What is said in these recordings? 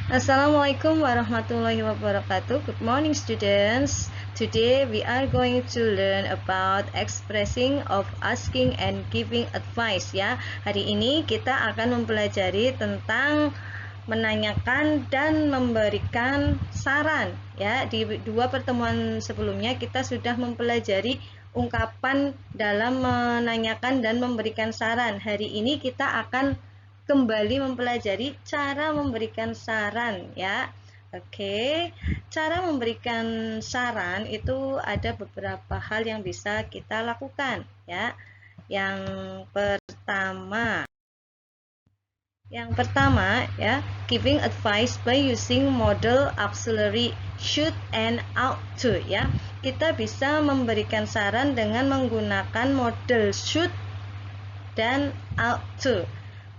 Assalamualaikum warahmatullahi wabarakatuh. Good morning students. Today we are going to learn about expressing of asking and giving advice ya. Hari ini kita akan mempelajari tentang menanyakan dan memberikan saran ya. Di dua pertemuan sebelumnya kita sudah mempelajari ungkapan dalam menanyakan dan memberikan saran. Hari ini kita akan kembali mempelajari cara memberikan saran ya. Oke, cara memberikan saran itu ada beberapa hal yang bisa kita lakukan ya. Yang pertama, ya, giving advice by using model auxiliary should and ought to ya. Kita bisa memberikan saran dengan menggunakan model should dan ought to.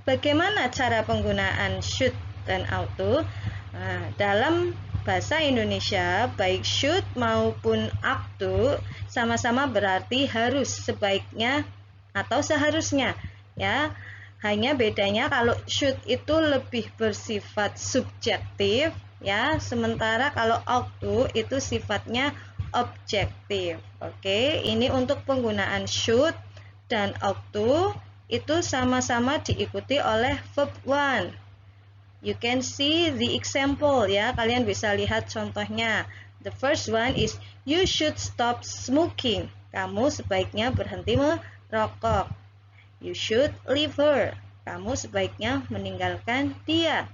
Bagaimana cara penggunaan should dan ought to? Nah, dalam bahasa Indonesia, baik should maupun ought to sama-sama berarti harus, sebaiknya, atau seharusnya. Ya, hanya bedanya kalau should itu lebih bersifat subjektif, ya, sementara kalau ought to itu sifatnya objektif. Oke, ini untuk penggunaan should dan ought to itu sama-sama diikuti oleh verb one. You can see the example ya, kalian bisa lihat contohnya. The first one is you should stop smoking. Kamu sebaiknya berhenti merokok. You should leave her. Kamu sebaiknya meninggalkan dia.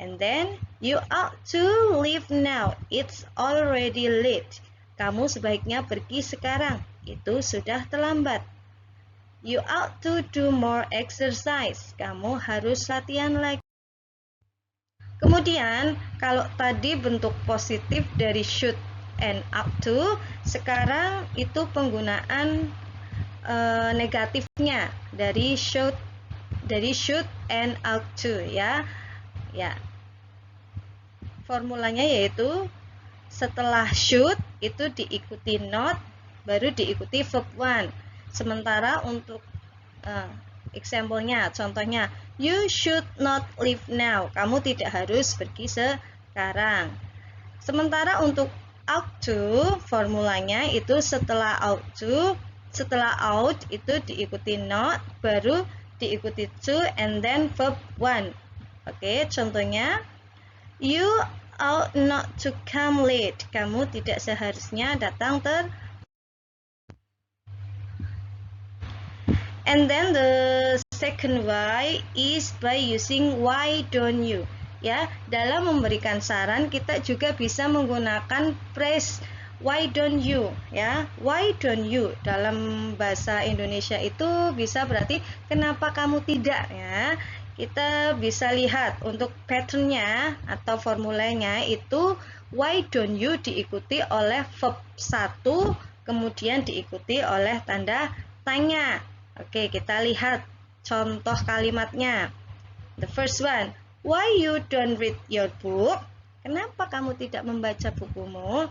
And then you ought to leave now. It's already late. Kamu sebaiknya pergi sekarang. Itu sudah terlambat. You ought to do more exercise. Kamu harus latihan lagi. Kemudian, kalau tadi bentuk positif dari should and ought to, sekarang itu penggunaan negatifnya dari should and ought to ya. Ya. Formulanya yaitu setelah should itu diikuti not, baru diikuti verb one. Sementara untuk example-nya, contohnya, you should not leave now. Kamu tidak harus pergi sekarang. Sementara untuk ought to, formulanya itu setelah ought itu diikuti not, baru diikuti to, and then verb one. Oke, contohnya, you ought not to come late. Kamu tidak seharusnya datang And then the second why is by using why don't you. Ya, dalam memberikan saran kita juga bisa menggunakan phrase why don't you ya. Why don't you dalam bahasa Indonesia itu bisa berarti kenapa kamu tidak ya. Kita bisa lihat untuk patternnya atau formulanya itu why don't you diikuti oleh verb 1 kemudian diikuti oleh tanda tanya. Oke, kita lihat contoh kalimatnya. The first one, why you don't read your book? Kenapa kamu tidak membaca bukumu?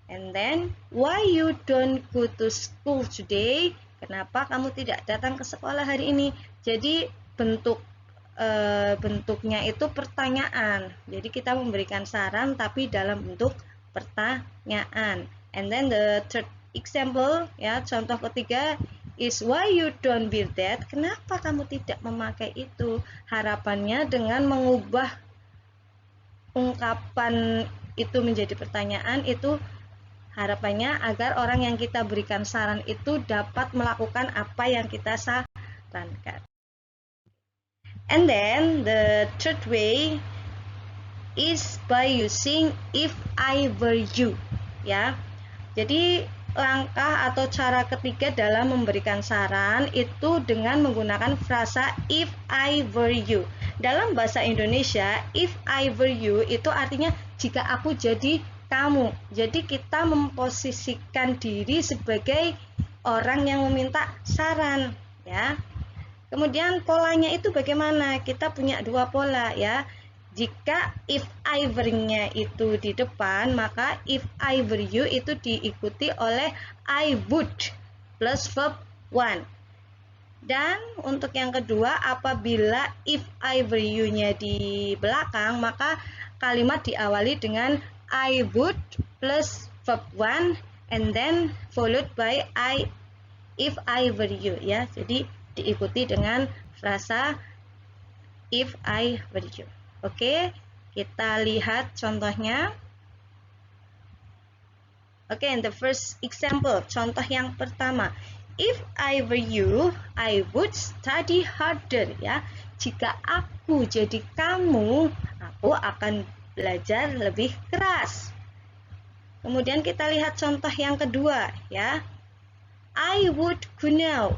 And then, why you don't go to school today? Kenapa kamu tidak datang ke sekolah hari ini? Jadi bentuknya itu pertanyaan. Jadi kita memberikan saran tapi dalam bentuk pertanyaan. And then the third example, ya, contoh ketiga is why you don't wear that. Kenapa kamu tidak memakai itu? Harapannya dengan mengubah ungkapan itu menjadi pertanyaan itu harapannya agar orang yang kita berikan saran itu dapat melakukan apa yang kita sarankan. And then the third way is by using if I were you. Ya. Jadi langkah atau cara ketiga dalam memberikan saran itu dengan menggunakan frasa if I were you. Dalam bahasa Indonesia, if I were you itu artinya jika aku jadi kamu. Jadi kita memposisikan diri sebagai orang yang meminta saran, ya. Kemudian polanya itu bagaimana? Kita punya dua pola ya. Jika if I were-nya itu di depan, maka if I were you itu diikuti oleh I would plus verb one. Dan untuk yang kedua, apabila if I were you-nya di belakang, maka kalimat diawali dengan I would plus verb one and then followed by I if I were you, ya. Jadi diikuti dengan frasa if I were you. Oke, kita lihat contohnya. Oke, and the first example, contoh yang pertama. If I were you, I would study harder, ya. Jika aku jadi kamu, aku akan belajar lebih keras. Kemudian kita lihat contoh yang kedua, ya. I would go now.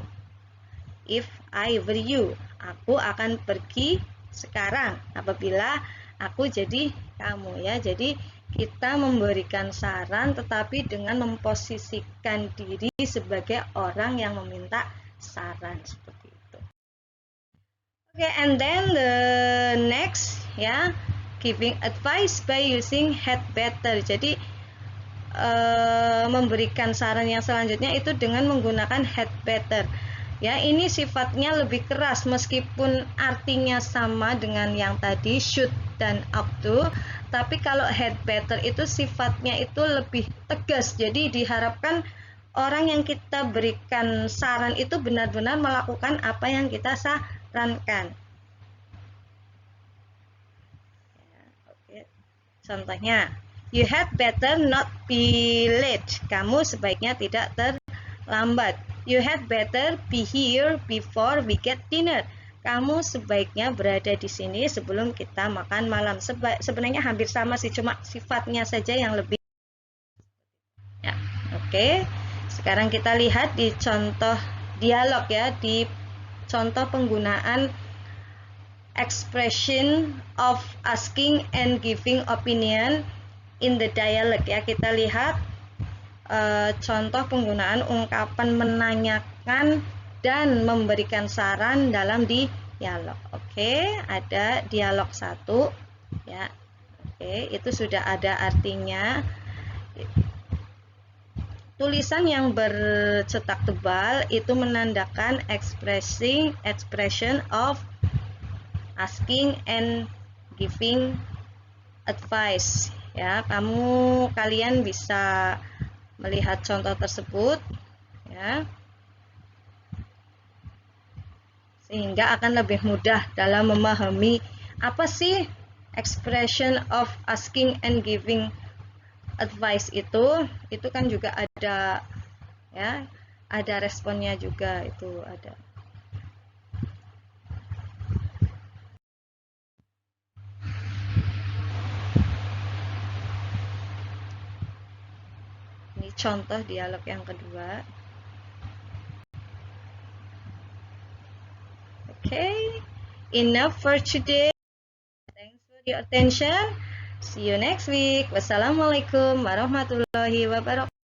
If I were you, aku akan pergi sekarang apabila aku jadi kamu, ya. Jadi kita memberikan saran tetapi dengan memposisikan diri sebagai orang yang meminta saran, seperti itu. Oke, and then the next, ya, giving advice by using had better. Jadi memberikan saran yang selanjutnya itu dengan menggunakan had better. Ya, ini sifatnya lebih keras meskipun artinya sama dengan yang tadi should dan ought to, tapi kalau had better itu sifatnya itu lebih tegas. Jadi diharapkan orang yang kita berikan saran itu benar-benar melakukan apa yang kita sarankan. Contohnya, you had better not be late. Kamu sebaiknya tidak terlambat. You had better be here before we get dinner. Kamu sebaiknya berada di sini sebelum kita makan malam. Sebenarnya hampir sama sih, cuma sifatnya saja yang lebih. Ya, oke. Sekarang kita lihat di contoh dialog, ya, di contoh penggunaan expression of asking and giving opinion in the dialogue, ya. Kita lihat contoh penggunaan ungkapan menanyakan dan memberikan saran dalam dialog. Oke, ada dialog 1, ya. Oke, itu sudah ada artinya. Tulisan yang bercetak tebal itu menandakan expression of asking and giving advice, ya. Kalian bisa melihat contoh tersebut, ya, sehingga akan lebih mudah dalam memahami apa sih expression of asking and giving advice itu kan juga ada, ya, ada responnya juga, itu ada. Ini contoh dialog yang kedua. Okay, enough for today. Thanks for your attention. See you next week. Wassalamualaikum warahmatullahi wabarakatuh.